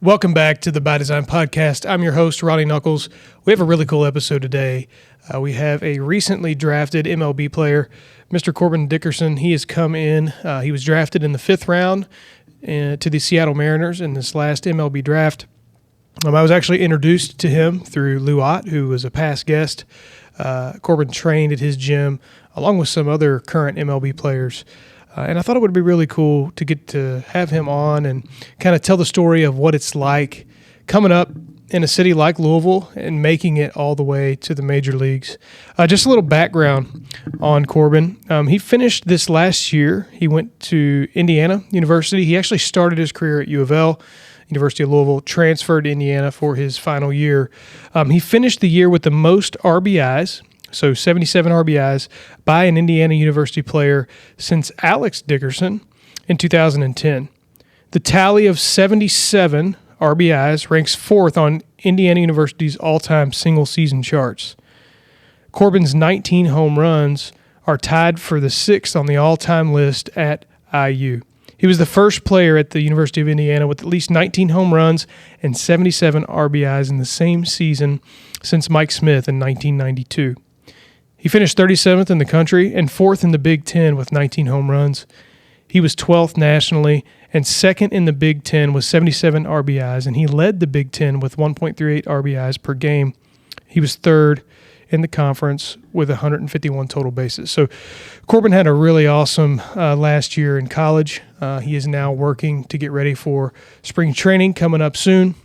Welcome back to the By Design Podcast. I'm your host, Ronnie Knuckles. We have a really cool episode today. We have a recently drafted MLB player, Mr. Korbyn Dickerson. He has come in. He was drafted in the 5th round to the Seattle Mariners in this last MLB Draft. I was actually introduced to him through Lou Ott, who was a past guest. Korbyn trained at his gym along with some other current MLB players. And I thought it would be really cool to get to have him on and kind of tell the story of what it's like coming up in a city like Louisville and making it all the way to the major leagues. Just a little background on Korbyn. He finished this last year. He went to Indiana University. He actually started his career at U of L, University of Louisville, transferred to Indiana for his final year. He finished the year with the most RBIs, so 77 RBIs, by an Indiana University player since Alex Dickerson in 2010. The tally of 77 RBIs ranks 4th on Indiana University's all-time single-season charts. Korbyn's 19 home runs are tied for the 6th on the all-time list at IU. He was the first player at the University of Indiana with at least 19 home runs and 77 RBIs in the same season since Mike Smith in 1992. He finished 37th in the country and 4th in the Big Ten with 19 home runs. He was 12th nationally and 2nd in the Big Ten with 77 RBIs, and he led the Big Ten with 1.38 RBIs per game. He was 3rd in the conference with 151 total bases. So Korbyn had a really awesome last year in college. He is now working to get ready for spring training coming up soon.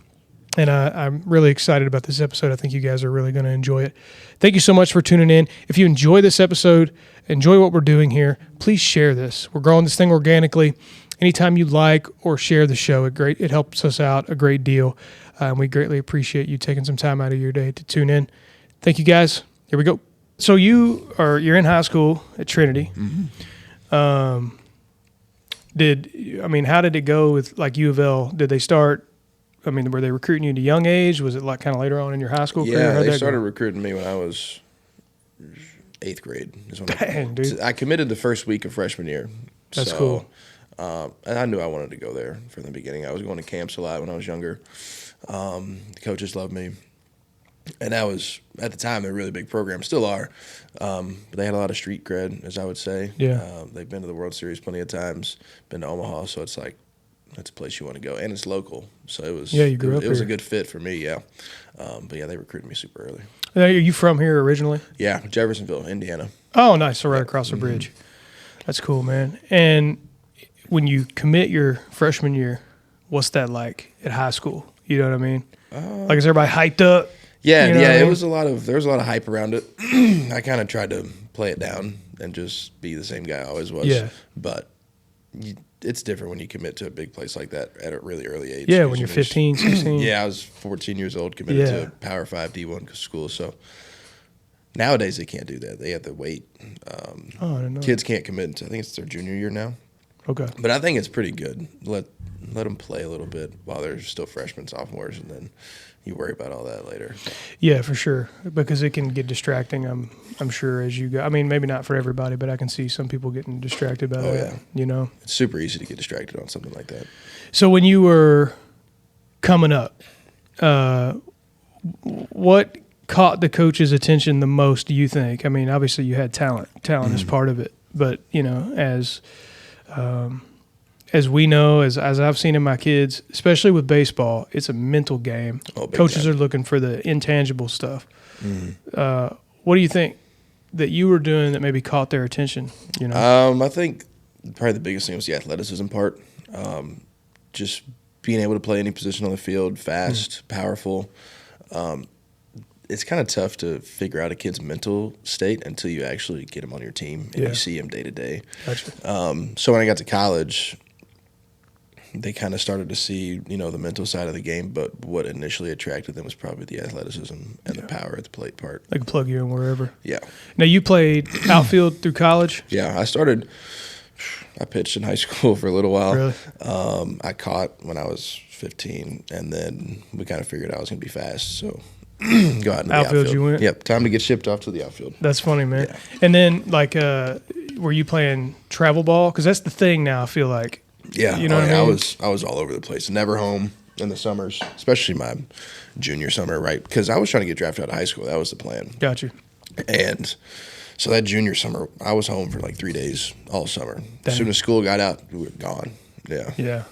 And I'm really excited about this episode. I think you guys are really going to enjoy it. Thank you so much for tuning in. If you enjoy this episode, enjoy what we're doing here, please share this. We're growing this thing organically. Anytime you like or share the show, it helps us out a great deal. We greatly appreciate you taking some time out of your day to tune in. Thank you, guys. Here we go. So you're in high school at Trinity. Mm-hmm. How did it go with like U of L? Did they start? Were they recruiting you at a young age? Was it like kind of later on in your high school career? Yeah, they started recruiting me when I was 8th grade. Dude. I committed the first week of freshman year. That's cool. And I knew I wanted to go there from the beginning. I was going to camps a lot when I was younger. The coaches loved me. And that was, at the time, a really big program. Still are. But they had a lot of street cred, as I would say. Yeah. They've been to the World Series plenty of times, been to Omaha, so it's like, that's a place you want to go, and it's local, so it was. Yeah, you grew up It was here. a good fit for me, yeah. But yeah, they recruited me super early. Are you from here originally? Yeah, Jeffersonville, Indiana. Oh, nice. So right across the bridge. That's cool, man. And when you commit your freshman year, what's that like at high school? You know what I mean? Like, is everybody hyped up? Yeah, You know yeah. what I There mean? was a lot of hype around it. I kind of tried to play it down and just be the same guy I always was. Yeah. But it's different when you commit to a big place like that at a really early age. Yeah, when you're 15, 16. Yeah, I was 14 years old, committed to Power 5 D1 school. So nowadays they can't do that. They have to wait. I don't know. Kids can't commit until I think it's their junior year now. Okay. But I think it's pretty good. Let them play a little bit while they're still freshmen, sophomores, and then you worry about all that later. Yeah, for sure, because it can get distracting. I'm sure as you go. Maybe not for everybody, but I can see some people getting distracted by that. Yeah. You know, It's super easy to get distracted on something like that. So when you were coming up, what caught the coach's attention the most, do you think? Obviously you had talent. Talent is part of it. But, as we know, as I've seen in my kids, especially with baseball, it's a mental game. Coaches are looking for the intangible stuff. Mm-hmm. What do you think that you were doing that maybe caught their attention? I think probably the biggest thing was the athleticism part. Just being able to play any position on the field, fast, powerful. It's kind of tough to figure out a kid's mental state until you actually get him on your team and you see him day to day. Gotcha. So when I got to college, they kind of started to see, the mental side of the game, but what initially attracted them was probably the athleticism and the power at the plate part. They could plug you in wherever. Yeah. Now, you played outfield through college? Yeah, I pitched in high school for a little while. Really? I caught when I was 15, and then we kind of figured I was going to be fast, so go out in the outfield. You went? Yep, time to get shipped off to the outfield. That's funny, man. Yeah. And then, were you playing travel ball? Because that's the thing now, I feel like. Yeah, You know what I mean? I was all over the place. Never home. in the summers, especially my junior summer, right? Because I was trying to get drafted out of high school. That was the plan. Gotcha. And so that junior summer, I was home for like 3 days all summer. Dang. As soon as school got out, we were gone. Yeah. Yeah.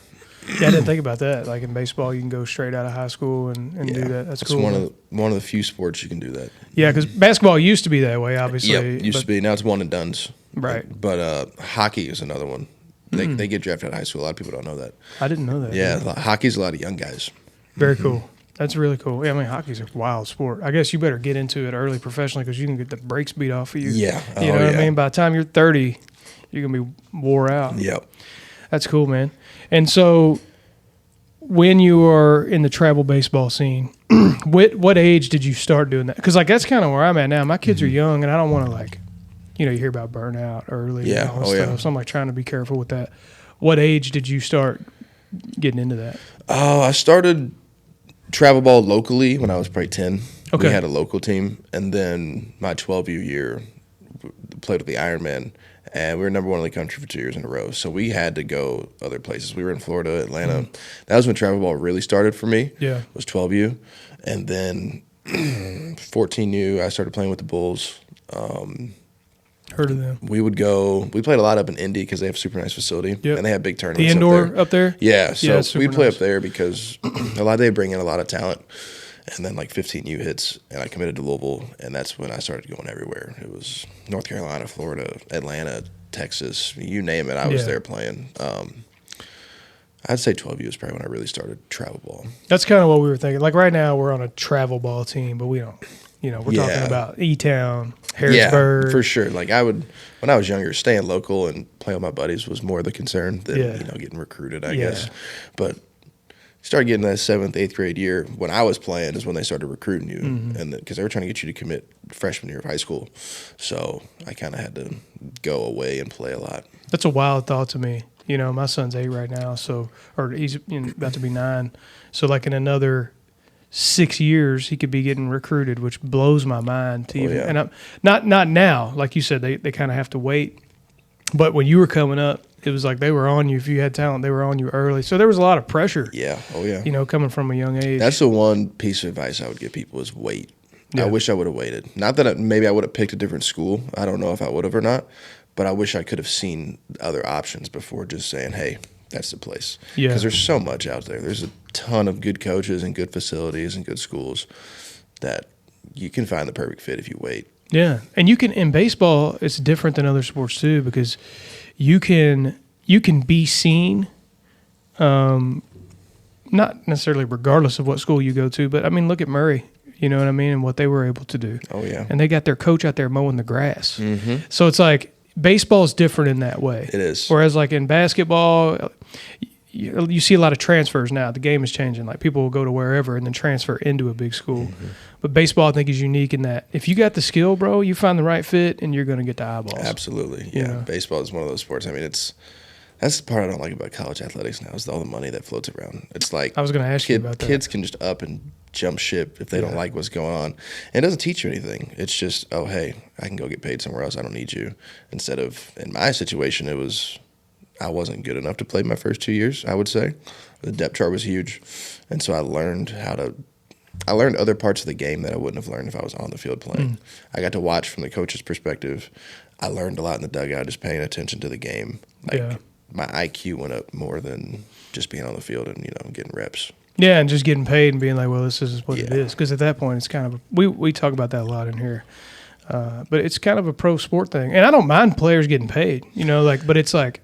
Yeah, I didn't think about that. Like in baseball, you can go straight out of high school and do that. That's cool. It's one of the few sports you can do that. Yeah, because basketball used to be that way, obviously. Yep, used to be. Now it's one and dones. Right. But hockey is another one. They get drafted out of high school. A lot of people don't know that. I didn't know that. Yeah, hockey's a lot of young guys. Very cool. That's really cool. Yeah, I mean, hockey's a wild sport. I guess you better get into it early professionally because you can get the brakes beat off of you. Yeah. You know what I mean? By the time you're 30, you're going to be wore out. Yep. That's cool, man. And so when you are in the travel baseball scene, what age did you start doing that? Because, like, that's kind of where I'm at now. My kids are young, and I don't want to, like, you hear about burnout early and all that stuff. Yeah. So I'm, like, trying to be careful with that. What age did you start getting into that? I started travel ball locally when I was probably 10. Okay. We had a local team. And then my 12U year, played with the Ironmen. And we were number one in the country for 2 years in a row. So we had to go other places. We were in Florida, Atlanta. That was when travel ball really started for me. Yeah. It was 12U. And then 14U, I started playing with the Bulls. Heard of them. We played a lot up in Indy because they have a super nice facility. Yep. And they have big tournaments The indoor up there? Yeah. So it's super we'd play nice. up there because they bring in a lot of talent. And then like 15U hits, and I committed to Louisville, and that's when I started going everywhere. It was North Carolina, Florida, Atlanta, Texas, you name it. I was there playing. I'd say 12U is probably when I really started travel ball. That's kind of what we were thinking. Like right now, we're on a travel ball team, but we don't. We're talking about E-Town, Harrisburg. Yeah, for sure. Like when I was younger, staying local and playing with my buddies was more the concern than getting recruited, I guess. But started getting that 7th, 8th grade year when I was playing is when they started recruiting you, and because they were trying to get you to commit freshman year of high school. So I kind of had to go away and play a lot. That's a wild thought to me. My son's 8 right now, or he's about to be 9. So like in another 6 years, he could be getting recruited, which blows my mind. And I'm not now, like you said, they kind of have to wait. But when you were coming up, it was like they were on you. If you had talent, they were on you early. So there was a lot of pressure. Yeah. Oh, yeah. Coming from a young age. That's the one piece of advice I would give people is wait. Yeah. I wish I would have waited. Not that maybe I would have picked a different school. I don't know if I would have or not. But I wish I could have seen other options before just saying, hey, that's the place. Yeah. Because there's so much out there. There's a ton of good coaches and good facilities and good schools that you can find the perfect fit if you wait. Yeah. And you can, in baseball, it's different than other sports too, because you can be seen, not necessarily regardless of what school you go to, but I mean, look at Murray, you know what I mean, and what they were able to do. Oh, yeah. And they got their coach out there mowing the grass. Mm-hmm. So it's like baseball is different in that way. It is. Whereas like in basketball, you see a lot of transfers now. The game is changing. Like people will go to wherever and then transfer into a big school. Mm-hmm. But baseball, I think, is unique in that if you got the skill, bro, you find the right fit and you're going to get the eyeballs. Absolutely. Yeah. Baseball is one of those sports. I mean, that's the part I don't like about college athletics now is all the money that floats around. It's like I was going to ask you about that. Kids can just up and jump ship if they don't like what's going on. And it doesn't teach you anything. It's just, oh, hey, I can go get paid somewhere else. I don't need you. Instead of, in my situation, I wasn't good enough to play my first 2 years, I would say. The depth chart was huge. And so I learned other parts of the game that I wouldn't have learned if I was on the field playing. I got to watch from the coach's perspective. I learned a lot in the dugout just paying attention to the game. My IQ went up more than just being on the field and, getting reps. Yeah, and just getting paid and being like, well, this is what it is. Because at that point, it's kind of we talk about that a lot in here. But it's kind of a pro sport thing. And I don't mind players getting paid, but it's like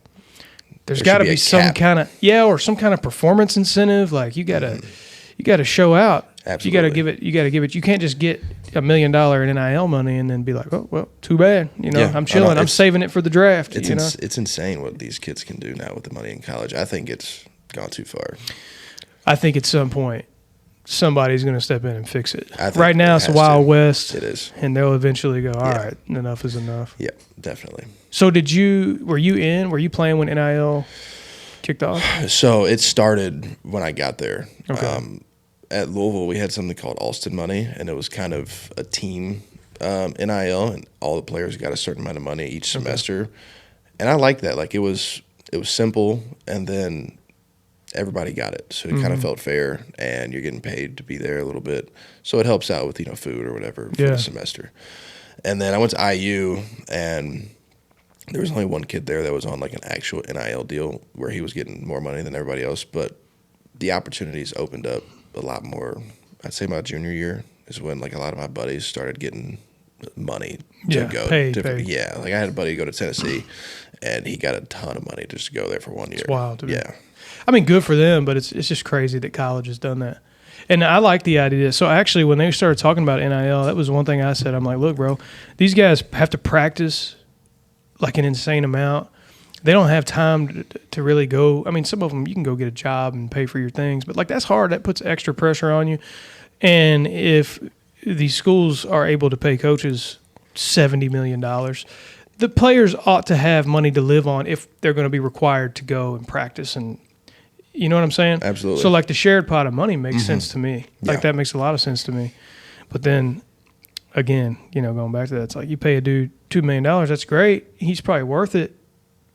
there's got to be some kind of or some kind of performance incentive. Like you got to show out. Absolutely. You got to give it. You can't just get $1 million in NIL money and then be like, oh, well, too bad. I'm chilling. I'm saving it for the draft. It's insane what these kids can do now with the money in college. I think it's gone too far. I think at some point somebody's going to step in and fix it. Right now it's the Wild West. It is. And they'll eventually go, all right, enough is enough. Yeah, definitely. So were you playing when NIL kicked off? So it started when I got there. Okay. At Louisville, we had something called Alston Money, and it was kind of a team NIL, and all the players got a certain amount of money each semester. And I liked that. Like it was simple, and then everybody got it. So it kind of felt fair, and you're getting paid to be there a little bit. So it helps out with, food or whatever for the semester. And then I went to IU, and there was only one kid there that was on like an actual NIL deal where he was getting more money than everybody else. But the opportunities opened up a lot more. I'd say my junior year is when like a lot of my buddies started getting money to go. Paid. Yeah, like I had a buddy go to Tennessee, and he got a ton of money just to go there for 1 year. It's wild to me. Yeah. I mean, good for them, but it's just crazy that college has done that. And I like the idea. So actually, when they started talking about NIL, that was one thing I said. I'm like, look, bro, these guys have to practice like an insane amount. They don't have time to really go. I mean, some of them you can go get a job and pay for your things, but like that's hard. That puts extra pressure on you. And if these schools are able to pay coaches $70 million, the players ought to have money to live on if they're going to be required to go and practice. And you know what I'm saying? Absolutely. So like the shared pot of money makes sense to me. Like Yeah. that makes a lot of sense to me. But then again, going back to that, it's like you pay a dude $2 million. That's great. He's probably worth it.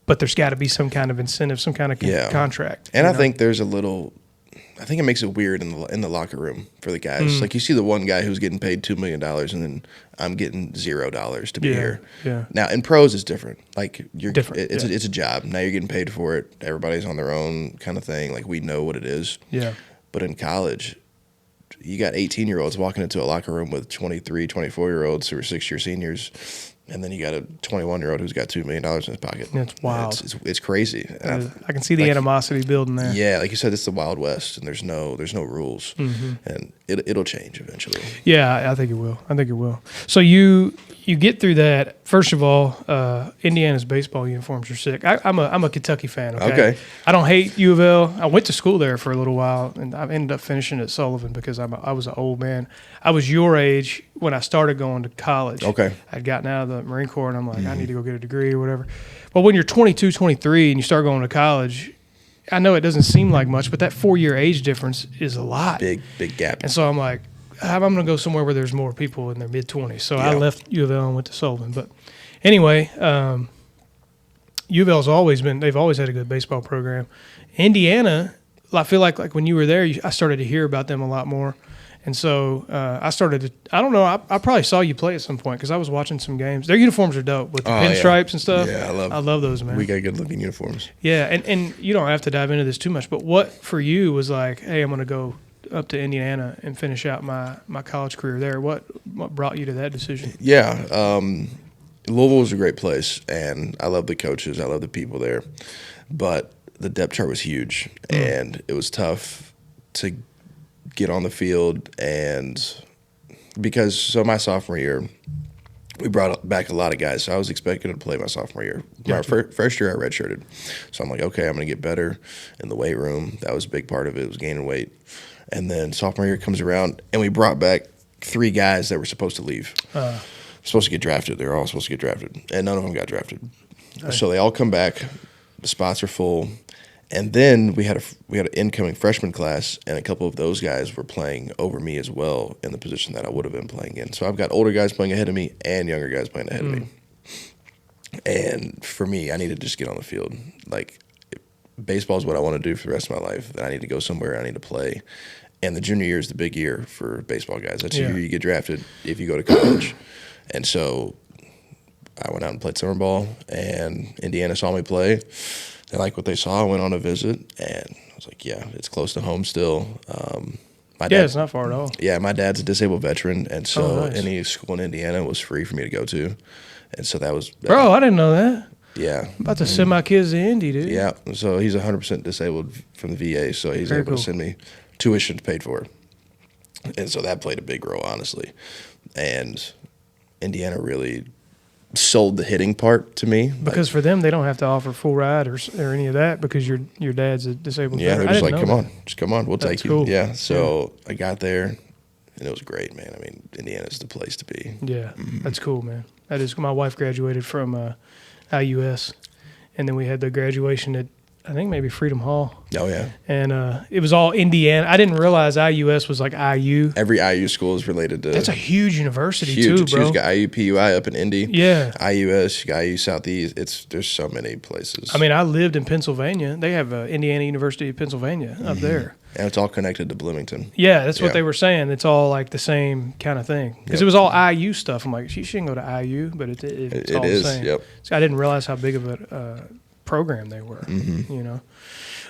But there's got to be some kind of incentive, some kind of contract. And I think there's I think it makes it weird in the locker room for the guys. Like you see the one guy who's getting paid $2 million, and then I'm getting $0 to be here. Yeah. Now in pros it's different. Like you're Different, It's a job. Now you're getting paid for it. Everybody's on their own kind of thing. Like we know what it is. Yeah. But in college, you got 18-year-olds walking into a locker room with 23, 24-year-olds who are 6-year seniors. And then you got a 21-year-old who's got $2 million in his pocket. That's wild. It's crazy. And I can see the animosity building there. yeah, like you said, it's the Wild West, and there's no rules, and it'll change eventually. Yeah, I think it will. So you get through that. First of all, Indiana's baseball uniforms are sick. I'm a Kentucky fan. Okay. I don't hate U of L. I went to school there for a little while, and I ended up finishing at Sullivan because I was an old man. I was your age when I started going to college. Okay. I'd gotten out of the Marine Corps, and I'm like, I need to go get a degree or whatever. But when you're 22, 23, and you start going to college, I know it doesn't seem like much, but that 4-year age difference is a lot. Big gap. And so I'm like, I'm going to go somewhere where there's more people in their mid-20s. So I left U of L and went to Sullivan. But anyway, U of L's they've always had a good baseball program. Indiana, I feel like when you were there, I started to hear about them a lot more. And so I don't know, I probably saw you play at some point because I was watching some games. Their uniforms are dope with the pinstripes and stuff. Yeah, I love those, man. We got good-looking uniforms. Yeah, and you don't have to dive into this too much, but what for you was like, hey, I'm going to go up to Indiana and finish out my college career there? What brought you to that decision? Yeah, Louisville was a great place, and I love the coaches. I love the people there. But the depth chart was huge, and it was tough to get on the field. And because my sophomore year, we brought back a lot of guys, so I was expecting to play my sophomore year. My first year, I redshirted. So I'm like, okay, I'm going to get better in the weight room. That was a big part of it, was gaining weight. And then sophomore year comes around, and we brought back 3 guys that were supposed to leave. Supposed to get drafted. They were all supposed to get drafted, and none of them got drafted. So they all come back. The spots are full. And then we had an incoming freshman class, and a couple of those guys were playing over me as well in the position that I would have been playing in. So I've got older guys playing ahead of me and younger guys playing ahead of me. And for me, I need to just get on the field. Like, baseball is what I want to do for the rest of my life. I need to go somewhere. I need to play. And the junior year is the big year for baseball guys. That's the year you get drafted if you go to college. And so I went out and played summer ball, and Indiana saw me play. They liked what they saw. I went on a visit, and I was like, yeah, it's close to home still. My dad, it's not far at all. Yeah, my dad's a disabled veteran, and so nice. any school in Indiana was free for me to go to. And so that was... Bro, I didn't know that. Yeah. I'm about to send my kids to Indy, dude. Yeah, so he's 100% disabled from the VA, so he's able to send me tuition paid for. And so that played a big role, honestly. And Indiana really sold the hitting part to me. Because for them, they don't have to offer full ride or any of that because your dad's a disabled veteran. They're just like, come on, we'll That's take you. cool. Yeah, so I got there, and it was great, man. I mean, Indiana's the place to be. Yeah, that's cool, man. That is. My wife graduated from IUS, and then we had the graduation at I think maybe Freedom Hall. Oh, yeah. And it was all Indiana. I didn't realize IUS was like IU. Every IU school is related to. That's a huge university huge, too, bro. You got IU PUI up in Indy. Yeah. IUS, you got IU Southeast. There's so many places. I mean, I lived in Pennsylvania. They have Indiana University of Pennsylvania up there. And it's all connected to Bloomington. Yeah, that's what they were saying. It's all like the same kind of thing. Because it was all IU stuff. I'm like, she shouldn't go to IU, but it's all the same. Yep. So I didn't realize how big of a program they were, you know.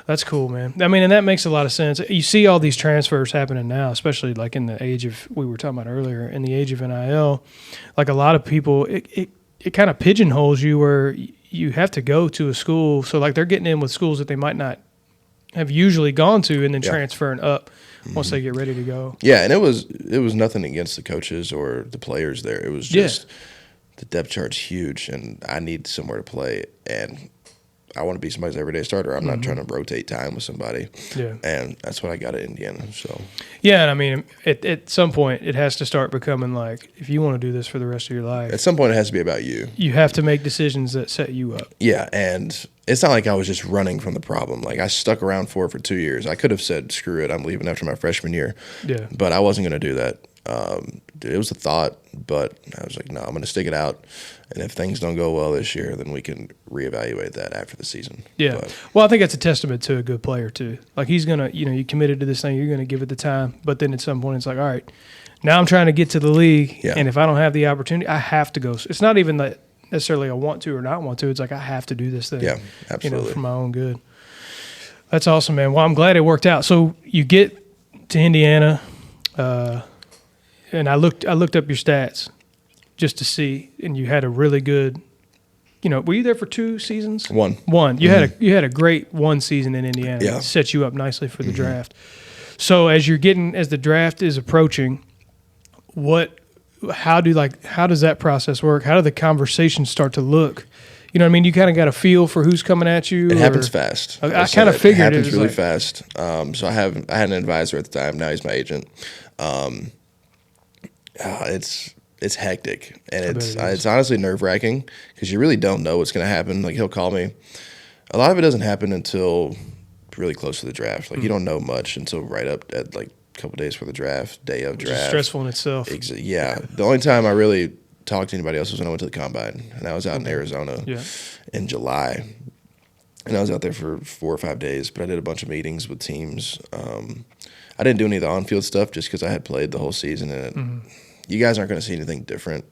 That's cool, man. I mean, and that makes a lot of sense. You see all these transfers happening now, especially like in the age of, we were talking about earlier, in the age of NIL. Like a lot of people, it kind of pigeonholes you where you have to go to a school. So like they're getting in with schools that they might not have usually gone to and then transferring up once they get ready to go. Yeah, and it was nothing against the coaches or the players there. It was just the depth chart's huge, and I need somewhere to play, and I want to be somebody's everyday starter. I'm not trying to rotate time with somebody. Yeah. And that's what I got at Indiana. So. Yeah, and I mean, at some point, it has to start becoming like, if you want to do this for the rest of your life. At some point, it has to be about you. You have to make decisions that set you up. Yeah, and it's not like I was just running from the problem. Like, I stuck around for 2 years. I could have said, screw it, I'm leaving after my freshman year. Yeah. But I wasn't going to do that. It was a thought, but I was like, no, I'm going to stick it out. And if things don't go well this year, then we can reevaluate that after the season. Yeah. Well, I think that's a testament to a good player, too. Like, he's going to, you committed to this thing, you're going to give it the time. But then at some point, it's like, all right, now I'm trying to get to the league. Yeah. And if I don't have the opportunity, I have to go. It's not even that necessarily I want to or not want to. It's like, I have to do this thing. Yeah, absolutely. For my own good. That's awesome, man. Well, I'm glad it worked out. So you get to Indiana, and I looked up your stats just to see, and you had a really good, were you there for 2 seasons? One. You had a great 1 season in Indiana. Yeah. It set you up nicely for the draft. So as the draft is approaching, how does that process work? How do the conversations start to look? You know what I mean? You kind of got a feel for who's coming at you. It happens fast. I kind of figured it happens really fast. So I had an advisor at the time. Now he's my agent. It's hectic, and it's honestly nerve-wracking because you really don't know what's going to happen. Like, he'll call me. A lot of it doesn't happen until really close to the draft. Like, you don't know much until right up at like a couple days for the draft, day of draft. It's stressful in itself. Yeah. The only time I really talked to anybody else was when I went to the combine, and I was out in Arizona in July, and I was out there for 4 or 5 days. But I did a bunch of meetings with teams. I didn't do any of the on-field stuff just because I had played the whole season, and you guys aren't going to see anything different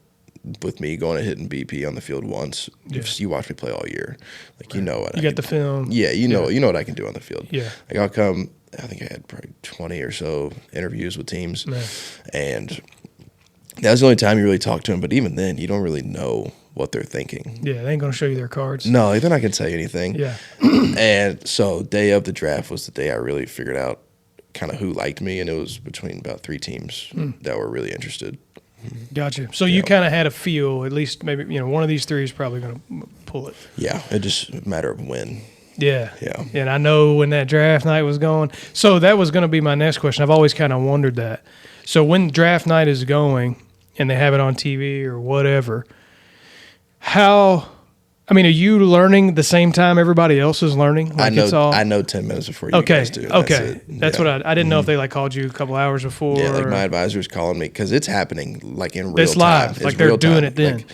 with me going and hitting BP on the field once. You watch me play all year. Like, you know what you got the film. Yeah, you know what I can do on the field. Yeah. Like, I'll come, I think I had probably 20 or so interviews with teams. And that was the only time you really talk to them. But even then, you don't really know what they're thinking. Yeah, they ain't going to show you their cards. No, they're not going to tell you anything. Yeah. And so day of the draft was the day I really figured out kind of who liked me, and it was between about 3 teams that were really interested. Gotcha. So you kind of had a feel, at least maybe, one of these 3 is probably going to pull it. Yeah, it just a matter of when. Yeah. Yeah. And I know when that draft night was going. So that was going to be my next question. I've always kind of wondered that. So when draft night is going and they have it on TV or whatever, are you learning the same time everybody else is learning? Like, I know 10 minutes before you guys do. That's what I didn't know if they called you a couple hours before. Yeah, like my advisor's calling me because it's happening like in real time. It's live, like they're doing it then. Like,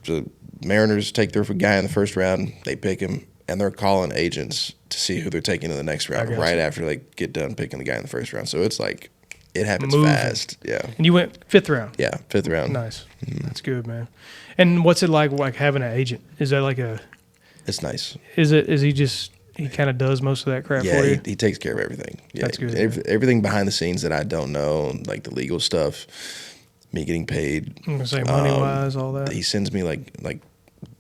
the Mariners take their guy in the first round, they pick him, and they're calling agents to see who they're taking in the next round right after they get done picking the guy in the first round. So it's like it happens fast. Yeah. And you went 5th round. Yeah, 5th round. Nice. That's good, man. And what's it like having an agent? Is that like It's nice. Is he kind of does most of that crap for you? Yeah, he takes care of everything. Yeah, that's good. Everything behind the scenes that I don't know, like the legal stuff, me getting paid. I'm gonna say money-wise, all that. He sends me like a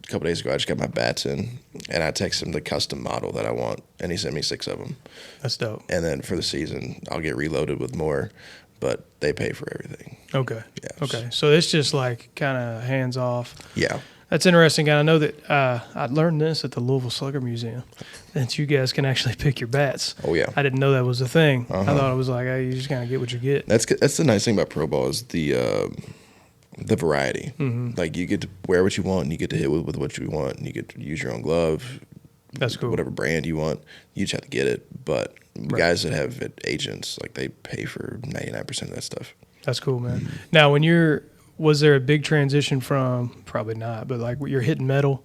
couple days ago, I just got my bats in, and I text him the custom model that I want, and he sent me 6 of them. That's dope. And then for the season, I'll get reloaded with more, but they pay for everything. Okay. Yeah, okay. So it's just like kind of hands off. Yeah. That's interesting. And I know that I learned this at the Louisville Slugger Museum, that you guys can actually pick your bats. Oh, yeah. I didn't know that was a thing. I thought it was like, hey, you just kind of get what you get. That's the nice thing about pro ball is the variety. Like, you get to wear what you want, and you get to hit with what you want, and you get to use your own glove, That's cool. Whatever brand you want, you just have to get it. But the guys that have agents, like they pay for 99% of that stuff. That's cool, man. Now, was there a big transition from, probably not, but like you're hitting metal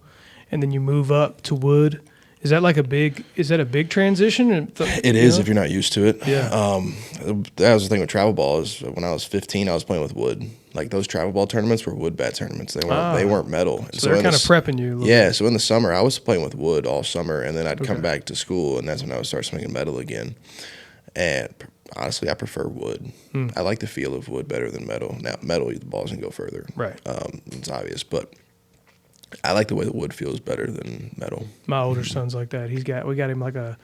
and then you move up to wood? Is that a big transition? It is if you're not used to it. Yeah. That was the thing with travel ball is when I was 15, I was playing with wood. Like those travel ball tournaments were wood bat tournaments. They weren't metal. And so they're kind of prepping you a little bit. So in the summer, I was playing with wood all summer, and then I'd come back to school, and that's when I would start swinging metal again. And honestly, I prefer wood. I like the feel of wood better than metal. Now, metal, the balls can go further. Right. It's obvious, but I like the way the wood feels better than metal. My older son's like that. We got him like a,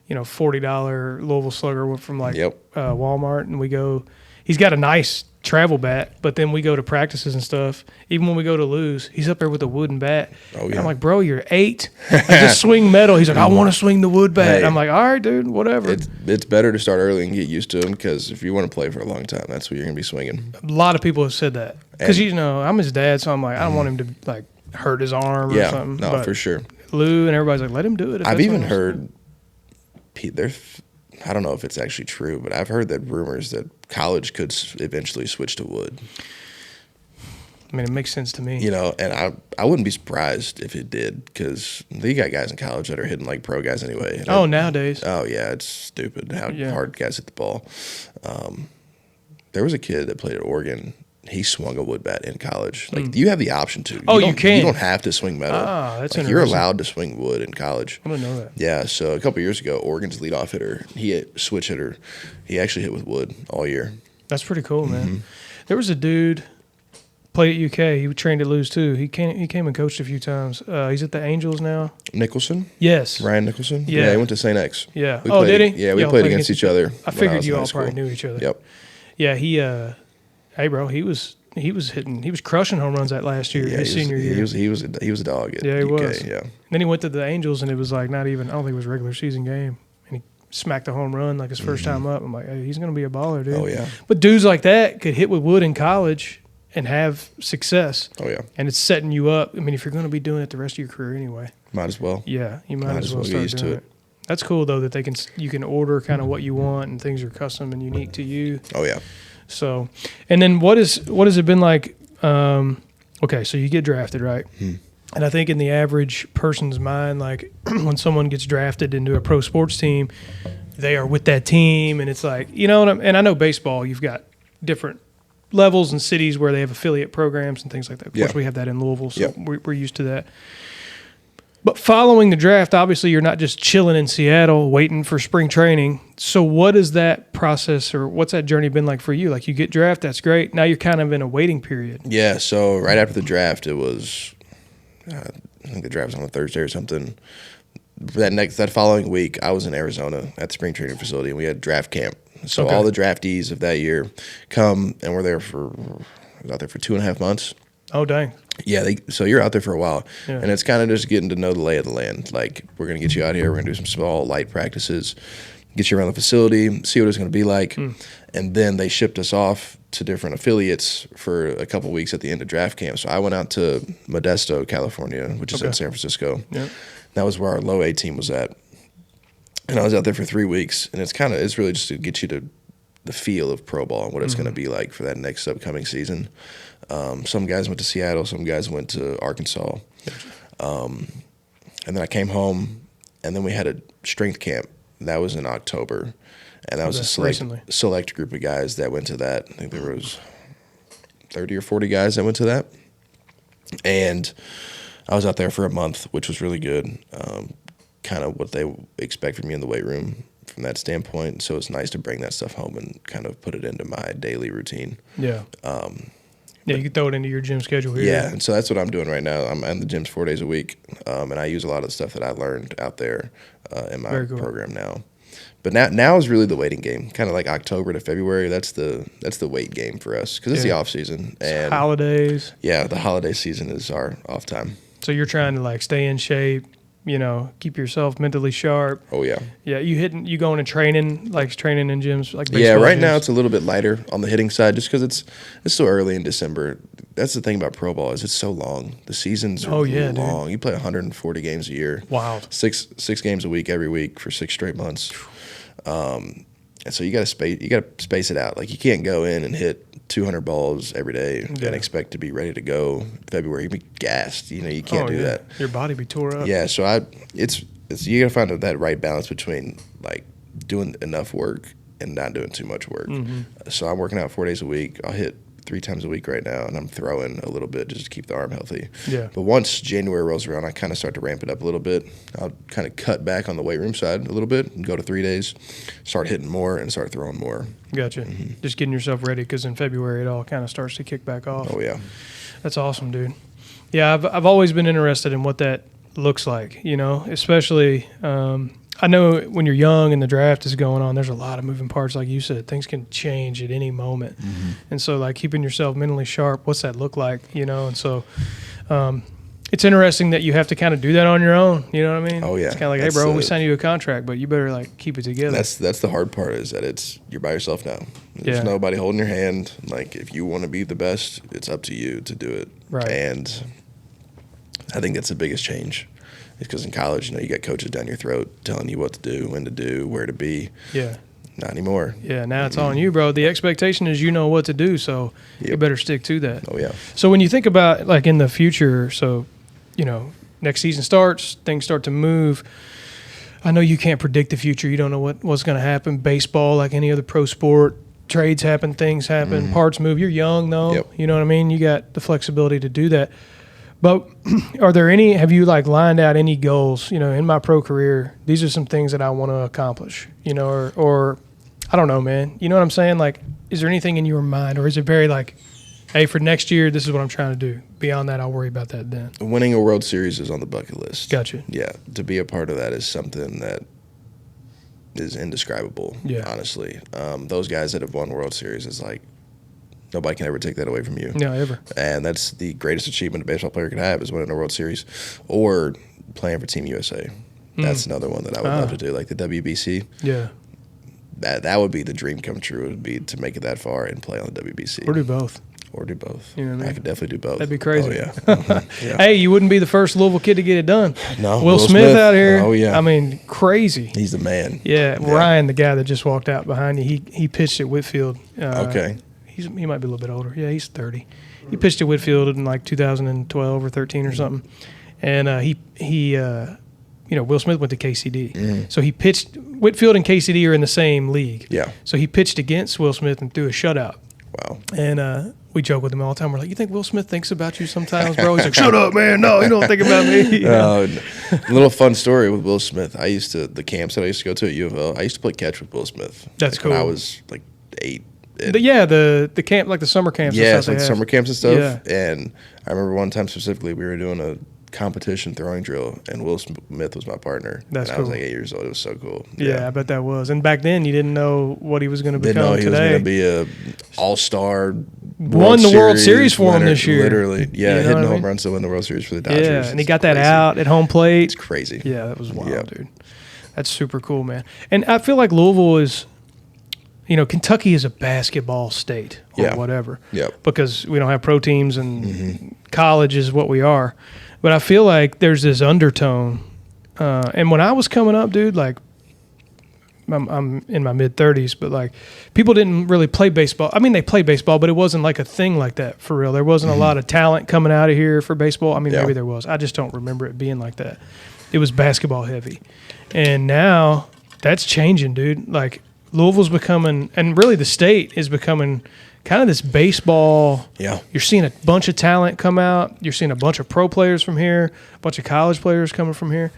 $40 Louisville Slugger from Walmart, and he's got a nice travel bat, but then we go to practices and stuff. Even when we go to lose, he's up there with a wooden bat. Oh, yeah. And I'm like, bro, you're 8. I just swing metal. He's like, I want to swing the wood bat. Hey, I'm like, all right, dude, whatever. It's better to start early and get used to them because if you want to play for a long time, that's what you're going to be swinging. A lot of people have said that because I'm his dad, so I'm like, I don't want him to like hurt his arm or something. No, but for sure. Lou and everybody's like, let him do it. I've even heard I don't know if it's actually true, but I've heard that rumors that college could eventually switch to wood. I mean, it makes sense to me. And I wouldn't be surprised if it did because you got guys in college that are hitting like pro guys anyway. Nowadays. Oh, yeah, it's stupid how hard guys hit the ball. There was a kid that played at Oregon. He swung a wood bat in college. Like you have the option to. You can. You don't have to swing metal. That's interesting. You're allowed to swing wood in college. I didn't know that. Yeah. So a couple years ago, Oregon's leadoff hitter, switch hitter, he actually hit with wood all year. That's pretty cool, man. There was a dude played at UK. He trained at Lou's too. He came and coached a few times. He's at the Angels now. Nicholson. Yes. Ryan Nicholson. Yeah. He went to St. X. Yeah. Did he? Yeah, we played against each other. I figured you all probably knew each other. Yep. Yeah. Hey, bro. He was crushing home runs that last year, his senior year. He was a dog at he UK. was. Yeah. Then he went to the Angels, and it was like not even. I don't think it was a regular season game, and he smacked a home run like his first time up. I'm like, hey, he's gonna be a baller, dude. Oh yeah. But dudes like that could hit with wood in college and have success. Oh yeah. And it's setting you up. I mean, if you're gonna be doing it the rest of your career anyway. Might as well. Yeah, you might as well get start used doing to it. That's cool though that you can order kind of what you want and things are custom and unique to you. Oh yeah. So, and then what has it been like? Okay, so you get drafted, right? And I think in the average person's mind, like when someone gets drafted into a pro sports team, they are with that team, and it's like, and I know baseball, you've got different levels and cities where they have affiliate programs and things like that. Of course, we have that in Louisville, so we're used to that. But following the draft, obviously, you're not just chilling in Seattle waiting for spring training. So what is that process or what's that journey been like for you? Like you get drafted, that's great. Now you're kind of in a waiting period. Yeah, so right after the draft, it was, I think the draft was on a Thursday or something. That following week, I was in Arizona at the spring training facility, and we had draft camp. So all the draftees of that year come, and I was out there for 2.5 months. Oh, dang. Yeah, so you're out there for a while, and it's kind of just getting to know the lay of the land. Like, we're going to get you out here. We're going to do some small, light practices, get you around the facility, see what it's going to be like. And then they shipped us off to different affiliates for a couple weeks at the end of draft camp. So I went out to Modesto, California, which is in San Francisco. Yep. That was where our low A team was at. And I was out there for 3 weeks, and it's really just to get you to the feel of pro ball and what it's going to be like for that next upcoming season. Some guys went to Seattle, some guys went to Arkansas. And then I came home, and then we had a strength camp. That was in October. And that was a select group of guys that went to that. I think there was 30 or 40 guys that went to that. And I was out there for a month, which was really good. Kind of what they expect from me in the weight room from that standpoint. So it's nice to bring that stuff home and kind of put it into my daily routine. Yeah. You can throw it into your gym schedule here. Yeah, and so that's what I'm doing right now. I'm in the gyms 4 days a week, and I use a lot of the stuff that I learned out there in my program now. But now is really the waiting game. Kind of like October to February. That's the weight game for us because it's the off season and holidays. Yeah, the holiday season is our off time. So you're trying to like stay in shape, keep yourself mentally sharp. Oh yeah. Yeah, you going to training in gyms like baseball yeah. Right gyms? now it's a little bit lighter on the hitting side just because it's still early in December. that's the thing about pro ball is it's so long. The seasons are long. Dude. You play 140 games a year. Wow. Six games a week every week for 6 straight months. And so you got to space it out. Like, you can't go in and hit 200 balls every day and expect to be ready to go in February. You'd be gassed. You know, you can't do that. Your body be tore up. Yeah, so it's you got to find that right balance between like doing enough work and not doing too much work. So I'm working out 4 days a week. I'll hit 3 times a week right now, and I'm throwing a little bit just to keep the arm healthy. Yeah. But once January rolls around, I kind of start to ramp it up a little bit. I'll kind of cut back on the weight room side a little bit and go to 3 days, start hitting more, and start throwing more. Gotcha. Just getting yourself ready, because in February it all kind of starts to kick back off. Oh, yeah. That's awesome, dude. Yeah, I've always been interested in what that looks like, you know, especially I know when you're young and the draft is going on, there's a lot of moving parts. Like you said, things can change at any moment. And so, like, keeping yourself mentally sharp, what's that look like, you know? And so it's interesting that you have to kind of do that on your own, you know what I mean? Oh, yeah. It's kind of like, hey, bro, we signed you a contract, but you better, like, keep it together. That's the hard part, is that you're by yourself now. There's nobody holding your hand. Like, if you want to be the best, it's up to you to do it. Right. And I think that's the biggest change. It's because in college, you know, you got coaches down your throat telling you what to do, when to do, where to be. Yeah. Not anymore. Yeah, now it's on you, bro. The expectation is you know what to do, so you better stick to that. Oh, yeah. So when you think about, like, in the future, so, you know, next season starts, things start to move. I know you can't predict the future. You don't know what's going to happen. Baseball, like any other pro sport, trades happen, things happen, parts move. You're young, though. Yep. You know what I mean? You got the flexibility to do that. But have you, like, lined out any goals, you know, in my pro career, these are some things that I want to accomplish, you know, or I don't know, man. You know what I'm saying? Like, is there anything in your mind, or is it very like, hey, for next year, this is what I'm trying to do. Beyond that, I'll worry about that then. Winning a World Series is on the bucket list. Gotcha. Yeah. To be a part of that is something that is indescribable, honestly. Those guys that have won World Series, is like, nobody can ever take that away from you. No, ever. And that's the greatest achievement a baseball player could have, is winning a World Series or playing for Team USA. That's another one that I would love to do, like the WBC. Yeah. That would be the dream come true, would be to make it that far and play on the WBC. Or do both. You know what I mean? I could definitely do both. That'd be crazy. Oh, yeah. Yeah. Hey, you wouldn't be the first Louisville kid to get it done. No. Will Smith out here. Oh, yeah. I mean, crazy. He's the man. Yeah. Ryan, the guy that just walked out behind you, he pitched at Whitfield. Okay. He might be a little bit older. Yeah, he's 30. He pitched at Whitfield in like 2012 or 13 or something. And Will Smith went to KCD. So he pitched. Whitfield and KCD are in the same league. Yeah. So he pitched against Will Smith and threw a shutout. Wow. And we joke with him all the time. We're like, you think Will Smith thinks about you sometimes, bro? He's like, shut up, man. No, he don't think about me. A little fun story with Will Smith. The camps that I used to go to at U of L, I used to play catch with Will Smith. That's cool. When I was like 8. The camp, like the summer camps. Yeah, and it's stuff like summer camps and stuff. Yeah. And I remember one time specifically, we were doing a competition throwing drill, and Will Smith was my partner. That's and cool. I was like 8 years old. It was so cool. Yeah, I bet that was. And back then, you didn't know what he was going to become. Didn't know he was today. going to be a all-star. Won the World Series for him this year. Literally, yeah, You know hitting what I home mean? runs to win the World Series for the Dodgers. Yeah, and he got that crazy. out at home plate. It's crazy. Yeah, that was wild, Yep. dude. That's super cool, man. And I feel like Louisville is, you know, Kentucky is a basketball state or whatever. Yep. Because we don't have pro teams and college is what we are. But I feel like there's this undertone. And when I was coming up, dude, like, I'm in my mid-30s, but, like, people didn't really play baseball. I mean, they played baseball, but it wasn't like a thing like that for real. There wasn't a lot of talent coming out of here for baseball. I mean, maybe there was. I just don't remember it being like that. It was basketball heavy. And now that's changing, dude. Like, Louisville's becoming, and really the state is becoming kind of this baseball. Yeah. You're seeing a bunch of talent come out. You're seeing a bunch of pro players from here, a bunch of college players coming from here.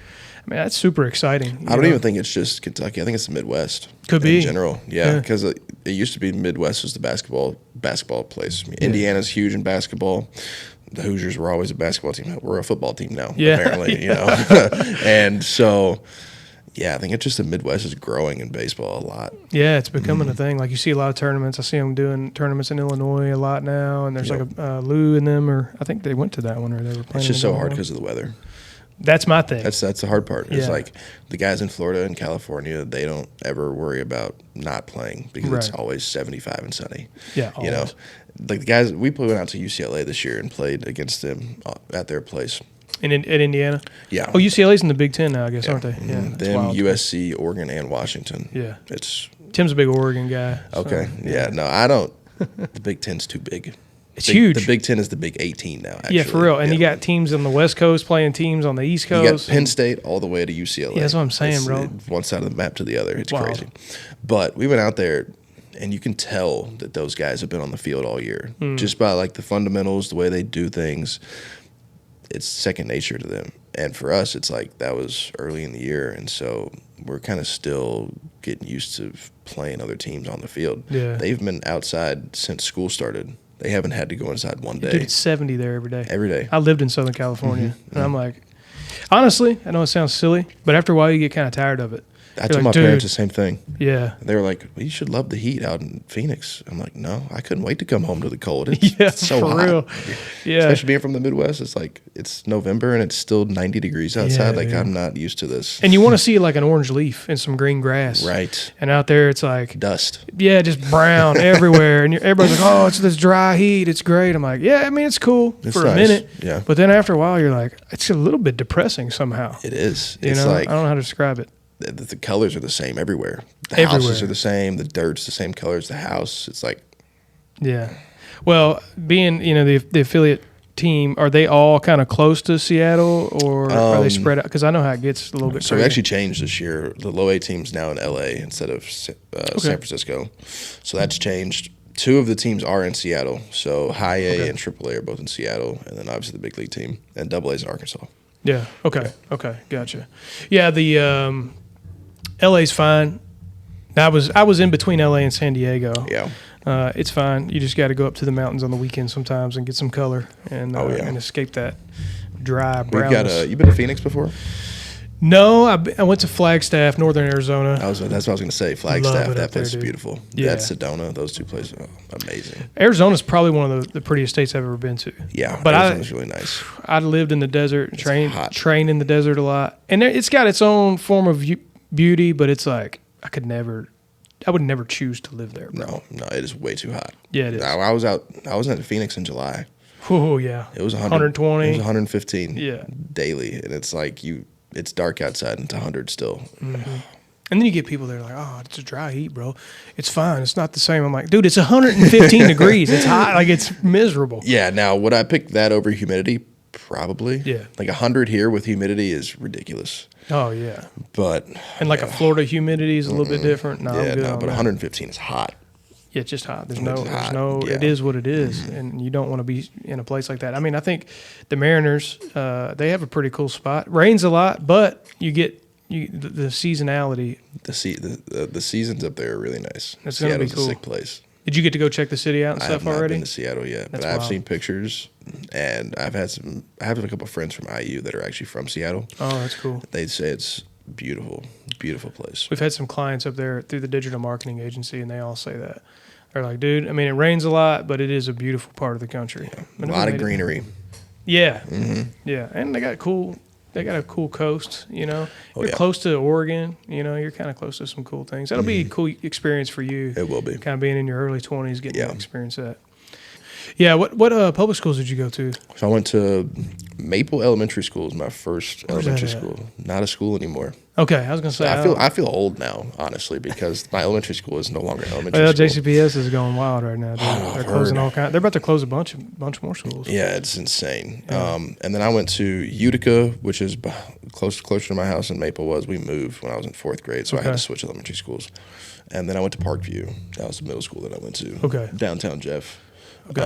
I mean, that's super exciting. I don't even think it's just Kentucky. I think it's the Midwest. Could be. In general. Yeah, because it used to be Midwest was the basketball place. I mean, Indiana's huge in basketball. The Hoosiers were always a basketball team. We're a football team now, apparently. You know, and so, yeah, I think it's just the Midwest is growing in baseball a lot. Yeah, it's becoming a thing. Like, you see a lot of tournaments. I see them doing tournaments in Illinois a lot now, and there's like a Lou and them, or I think they went to that one, or they were playing. It's just so hard because of the weather. That's my thing. That's the hard part. It's Yeah. like the guys in Florida and California, they don't ever worry about not playing because it's Right. always 75 and sunny. Yeah, You know, always. like the guys, we went out to UCLA this year and played against them at their place. At Indiana? Yeah. Oh, UCLA's in the Big Ten now, I guess, aren't they? Yeah. Mhm. that's Them, wild. USC, Oregon, and Washington. Yeah. It's Tim's a big Oregon guy. so, okay. Yeah. No, I don't. The Big Ten's too big. It's huge. The Big Ten is the Big 18 now. Actually. Yeah, for real. And Yeah. you got teams on the West Coast playing teams on the East You got Coast. Penn State all the way to UCLA. Yeah, that's what I'm saying, It's, bro. One side of the map to the other. It's Wild. crazy. But we went out there, and you can tell that those guys have been on the field all year. Hmm. Just by like the fundamentals, the way they do things, it's second nature to them. And for us, it's like that was early in the year, and so we're kind of still getting used to playing other teams on the field. Yeah. They've been outside since school started. They haven't had to go inside one day. Dude, it's 70 there every day. Every day. I lived in Southern California, Mm-hmm. and I'm like, honestly, I know it sounds silly, but after a while you get kind of tired of it. I You're told like, my dude, parents the same thing. Yeah. They were like, well, you should love the heat out in Phoenix. I'm like, no, I couldn't wait to come home to the cold. It's, Yeah, it's so for hot. real. Yeah. Especially being from the Midwest, it's like it's November and it's still 90 degrees outside. Yeah, like dude. I'm not used to this. And you want to see like an orange leaf and some green grass. Right. And out there it's like, Dust. yeah, just brown everywhere. And everybody's like, oh, it's this dry heat. It's great. I'm like, yeah, I mean, it's cool It's for a nice. minute. Yeah. But then after a while, you're like, it's a little bit depressing somehow. It is. You It's know, like I don't know how to describe it. the colors are the same everywhere. The Everywhere. houses are the same. The dirt's the same color as the house. It's like, Yeah. Well, being, the affiliate team, are they all kind of close to Seattle or are they spread out? Because I know how it gets a little bit so we crazy. actually changed this year. The low A team's now in LA instead of San Francisco. So that's changed. Two of the teams are in Seattle. So high A and triple A are both in Seattle. And then obviously the big league team. And double A's in Arkansas. Yeah. Okay. Okay. Gotcha. Yeah. The LA's fine. I was in between LA and San Diego. Yeah. It's fine. You just got to go up to the mountains on the weekend sometimes and get some color and and escape that dry We've brownness. got you been to Phoenix before? No, I went to Flagstaff, Northern Arizona. That's what I was going to say. Love Flagstaff, it that up there, place is dude. beautiful. Yeah. That's Sedona. Those two places are amazing. Arizona's probably one of the prettiest states I've ever been to. Yeah, But Arizona's really nice. I lived in the desert, hot. trained in the desert a lot, and it's got its own form of beauty. But it's like I would never choose to live there, bro. No, it is way too hot. Yeah, it is. I was in Phoenix in July. Oh yeah, It was 120. It was 115 Yeah. daily, and it's like it's dark outside and it's 100 still. And then you get people that are like, "Oh, it's a dry heat, bro. It's fine. It's not the same." I'm like, "Dude, it's 115 degrees. It's hot. Like it's miserable." Yeah. Now, would I pick that over humidity? Probably. Yeah. Like 100 here with humidity is ridiculous. Oh yeah. But And like a Florida humidity is a little bit different. No, I'm yeah, good no. on But that. 115 is hot. Yeah, it's just hot. There's It's hot, yeah. It is what it is, and you don't want to be in a place like that. I mean, I think the Mariners, they have a pretty cool spot. Rains a lot, but you get the seasonality. The seasons up there are really nice. That's gonna be Seattle's cool. a sick place. Did you get to go check the city out and I stuff have not already? been to Seattle yet, That's but I've wild. seen pictures, and I have a couple of friends from IU that are actually from Seattle. Oh, that's cool. They say it's beautiful, beautiful place. We've had some clients up there through the digital marketing agency, and they all say that. They're like, dude, I mean, it rains a lot, but it is a beautiful part of the country. A lot of greenery. Yeah. Mm-hmm. Yeah. And they got a cool coast, You're yeah. close to Oregon, you're kind of close to some cool things. That'll be a cool experience for you. It will be. Kind of being in your early 20s, getting Yeah. to experience that. Yeah. What public schools did you go to? So I went to Maple Elementary School. Is my first Where's elementary that at? school. Not a school anymore. Okay. I was going to say, I feel old now, honestly, because my elementary school is no longer an elementary well, school. JCPS is going wild right now. Dude. Oh, They're I've closing heard. all kinds. They're about to close a bunch more schools. Yeah, it's insane. And then I went to Utica, which is closer to my house than Maple was. We moved when I was in 4th grade, so I had Okay. to switch elementary schools. And then I went to Parkview. That was the middle school that I went to. Okay. Downtown Jeff. Okay.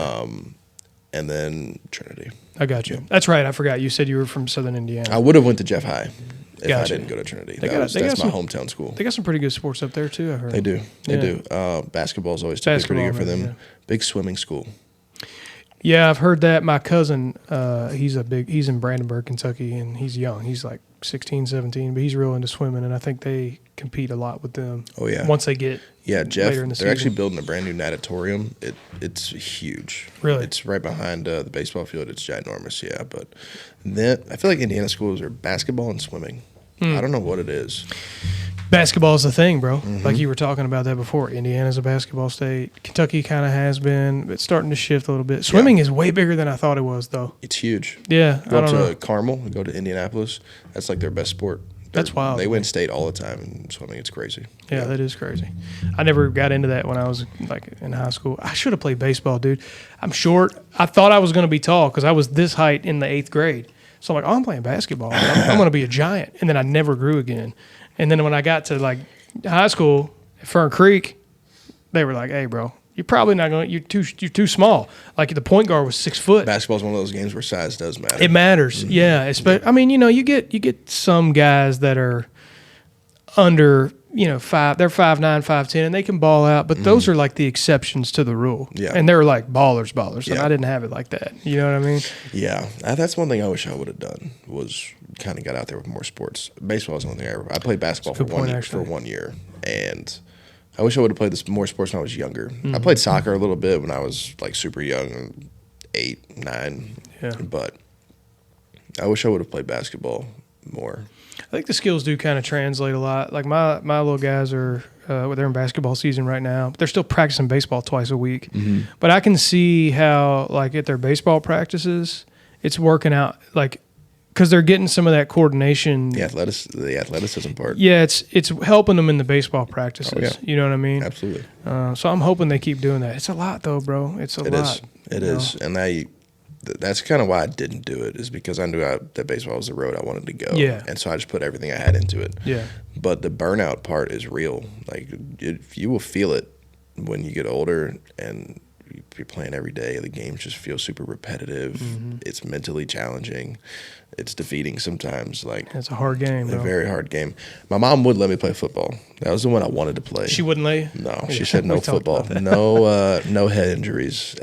And then Trinity. I got you. That's right. I forgot. You said you were from Southern Indiana. I would have went to Jeff High if I Gotcha. didn't go to Trinity. They That's got my some- hometown school. They got some pretty good sports up there too. I heard. They do. They Yeah. do. Basketball's always typically pretty good for Basketball, them. yeah. Big swimming school. Yeah, I've heard that. My cousin, he's in Brandenburg, Kentucky, and he's young. He's like 16, 17, but he's real into swimming, and I think they compete a lot with them. Oh, yeah. Once they get Jeff, later in the they're season. actually building a brand new natatorium. It's huge. Really? It's right behind the baseball field. It's ginormous, yeah. But then I feel like Indiana schools are basketball and swimming. I don't know what it is. Basketball is the thing, bro. Like you were talking about that before. Indiana's a basketball state. Kentucky kind of has been. It's starting to shift a little bit. Swimming is way bigger than I thought it was, though. It's huge. Yeah, Go I up don't to know. Carmel, go to Indianapolis. That's like their best sport. That's wild. They win state all the time in swimming. It's crazy. Yeah, that is crazy. I never got into that when I was like in high school. I should have played baseball, dude. I'm short. I thought I was going to be tall because I was this height in the 8th grade. So I'm like, I'm playing basketball. I'm going to be a giant. And then I never grew again. And then when I got to like high school at Fern Creek, they were like, "Hey, bro, you're probably not going. You're too small." Like the point guard was 6 foot. Basketball is one of those games where size does matter. It matters, yeah. Especially, I mean, you get some guys that are under, 5. They're 5'9", 5'10", and they can ball out. But those are like the exceptions to the rule. Yeah. And they're like ballers. And Yeah. I didn't have it like that. You know what I mean? Yeah, that's one thing I wish I would have done was kind of got out there with more sports. Baseball is the only thing I played basketball That's a good point, for actually. 1 year, and I wish I would have played more sports when I was younger. I played soccer a little bit when I was like super young, 8, 9, Yeah. but I wish I would have played basketball more. I think the skills do kind of translate a lot. Like my little guys are, they're in basketball season right now. They're still practicing baseball twice a week. But I can see how, like, at their baseball practices, it's working out, like, because they're getting some of that coordination. The athleticism part. Yeah, it's helping them in the baseball practices. Oh, yeah. You know what I mean? Absolutely. So I'm hoping they keep doing that. It's a lot, though, bro. It's a lot. It is. And that's kind of why I didn't do it, is because I knew that baseball was the road I wanted to go. Yeah. And so I just put everything I had into it. Yeah. But the burnout part is real. Like, you will feel it when you get older and you're playing every day. The games just feel super repetitive. It's mentally challenging. It's defeating sometimes. Like, It's a hard game, a bro. very hard game. My mom would let me play football. That was the one I wanted to play. She wouldn't let you? No, Yeah, she said no we talked football. about that. No head injuries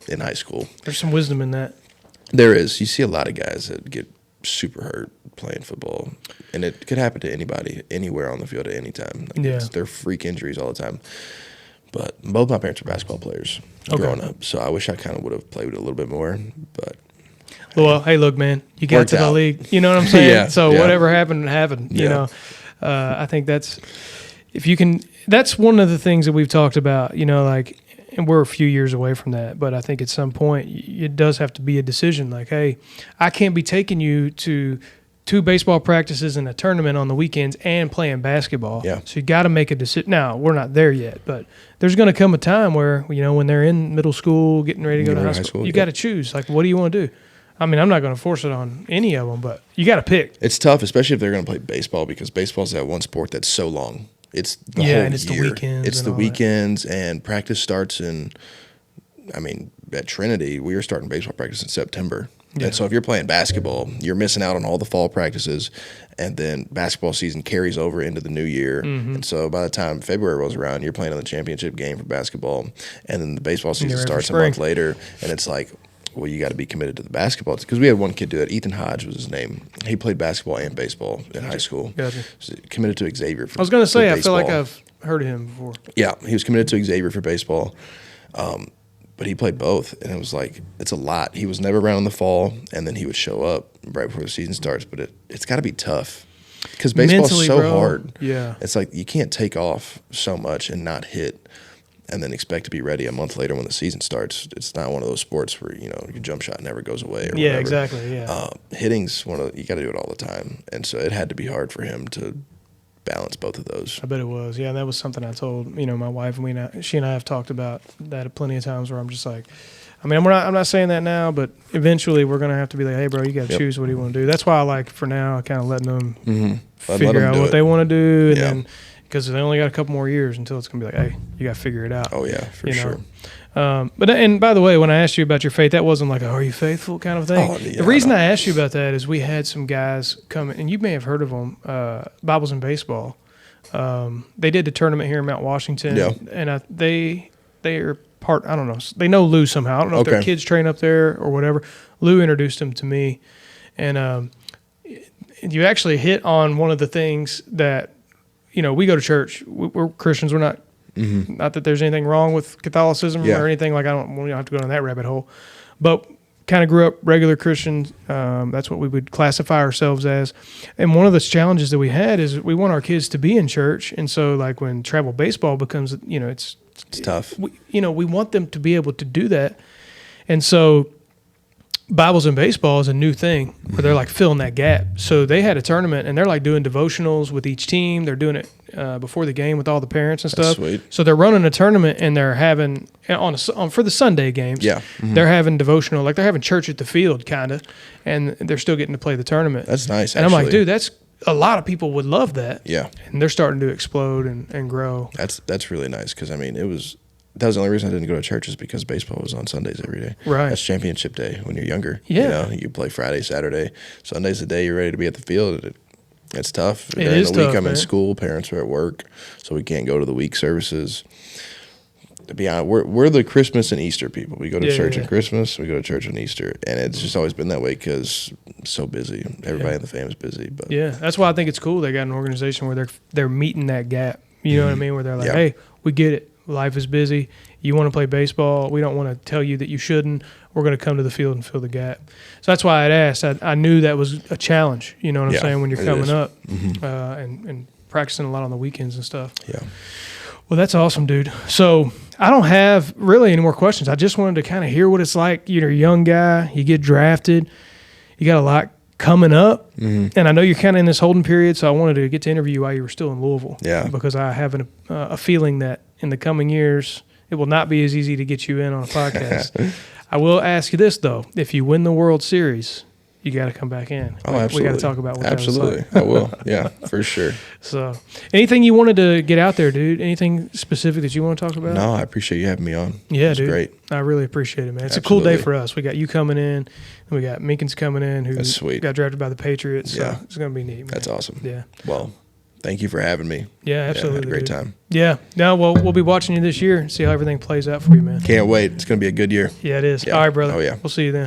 in high school. There's some wisdom in that. There is. You see a lot of guys that get super hurt playing football, and it could happen to anybody, anywhere on the field at any time. Like, Yeah. they're freak injuries all the time. But both my parents were basketball players growing up, so I wish I kind of would have played with it a little bit more. But Well, hey, look, man, you got Worked to the out. league. You know what I'm saying? Yeah, So yeah. whatever happened, happened. You Yeah. know, I think that's if you can. That's one of the things that we've talked about. You know, like, and we're a few years away from that, but I think at some point it does have to be a decision. Like, hey, I can't be taking you to 2 baseball practices and a tournament on the weekends and playing basketball. Yeah. So you got to make a decision. Now, we're not there yet, but there's going to come a time where, when they're in middle school, getting ready to go to high school, you yeah. got to choose. Like, what do you want to do? I mean, I'm not going to force it on any of them, but you got to pick. it's tough, especially if they're going to play baseball, because baseball's that one sport that's so long. It's the whole and it's year. the weekends. It's and the all weekends, and practice starts at Trinity, we were starting baseball practice in September. Yeah. And so if you're playing basketball, you're missing out on all the fall practices, and then basketball season carries over into the new year. And so by the time February rolls around, you're playing in the championship game for basketball, and then the baseball season you're ready for starts a spring. month later, and it's like, well, you got to be committed to the basketball. Because we had one kid do that. Ethan Hodge was his name. He played basketball and baseball in high school. Gotcha. So committed to Xavier for I was going to say, for I feel like baseball. I've heard of him before. Yeah, he was committed to Xavier for baseball, but he played both, and it was like, it's a lot. He was never around in the fall, and then he would show up right before the season starts. But it's got to be tough because baseball's Mentally, so bro. hard. Yeah. It's like you can't take off so much and not hit, and then expect to be ready a month later when the season starts. It's not one of those sports where your jump shot never goes away. Or Yeah, whatever. exactly. Yeah. Hitting's you got to do it all the time, and so it had to be hard for him to balance both of those. I bet it was. Yeah, and that was something I told my wife, and she and I have talked about that plenty of times. Where I'm just like, I mean, I'm not saying that now, but eventually we're gonna have to be like, hey, bro, you got to Yep. choose what do you want to do. That's why I like for now, kind of letting them Let figure them out do what it. they want to do, and Yeah. then because they only got a couple more years until it's gonna be like, hey, you got to figure it out. Oh yeah, for you know? sure. And by the way, when I asked you about your faith, that wasn't like a "Are you faithful?" kind of thing. Oh, yeah, the reason no. I asked you about that is we had some guys come, and you may have heard of them. Bibles in Baseball. They did the tournament here in Mount Washington, Yeah. and they are part. I don't know. They know Lou somehow. I don't know if their Okay. kids train up there or whatever. Lou introduced him to me, and you actually hit on one of the things that, we go to church. We're Christians. We're not. Not that there's anything wrong with Catholicism or anything. Like we don't have to go down that rabbit hole, but kind of grew up regular Christian. That's what we would classify ourselves as. And one of the challenges that we had is we want our kids to be in church. And so like when travel baseball becomes, it's tough. We want them to be able to do that. And so Bibles in baseball is a new thing where they're like filling that gap. So they had a tournament and they're like doing devotionals with each team. They're doing it before the game with all the parents and stuff. Sweet. So they're running a tournament and they're having for the Sunday games. Yeah. They're having devotional, like they're having church at the field kind of, and they're still getting to play the tournament. That's nice. And I'm like, dude, that's a lot of people would love that. Yeah. And they're starting to explode and grow. That's really nice because that was the only reason I didn't go to church is because baseball was on Sundays every day. Right. That's championship day when you're younger. Yeah. You play Friday, Saturday. Sunday's the day you're ready to be at the field. It's tough. It During is the week, tough, I'm man. in school. Parents are at work, so we can't go to the week services. To be honest, we're the Christmas and Easter people. We go to church on Christmas. We go to church on Easter. And it's just always been that way because it's so busy. Everybody in the family's busy. But Yeah, that's why I think it's cool they got an organization where they're meeting that gap. You know what I mean? Where they're like, hey, we get it. Life is busy. You want to play baseball. We don't want to tell you that you shouldn't. We're going to come to the field and fill the gap. So that's why I'd asked. I knew that was a challenge, you know what I'm saying, when you're coming up and practicing a lot on the weekends and stuff. Yeah. Well, that's awesome, dude. So I don't have really any more questions. I just wanted to kind of hear what it's like. You're a young guy. You get drafted. You got a lot coming up. And I know you're kind of in this holding period, so I wanted to get to interview you while you were still in Louisville. Yeah. Because I have a feeling that in the coming years, it will not be as easy to get you in on a podcast. I will ask you this, though. If you win the World Series, you got to come back in. Oh, absolutely. We got to talk about what Absolutely. that was like. I will. Yeah, for sure. So anything you wanted to get out there, dude? Anything specific that you want to talk about? No, I appreciate you having me on. Yeah, It's dude. great. I really appreciate it, man. It's Absolutely. a cool day for us. We got you coming in, and we got Minkins coming in, who That's sweet. got drafted by the Patriots. Yeah. So it's going to be neat, man. That's awesome. Yeah. Well, thank you for having me. Yeah, absolutely. I had a great dude. time. Yeah. No, well, we'll be watching you this year and see how everything plays out for you, man. Can't wait. It's going to be a good year. Yeah, it is. Yeah. All right, brother. Oh, yeah. We'll see you then.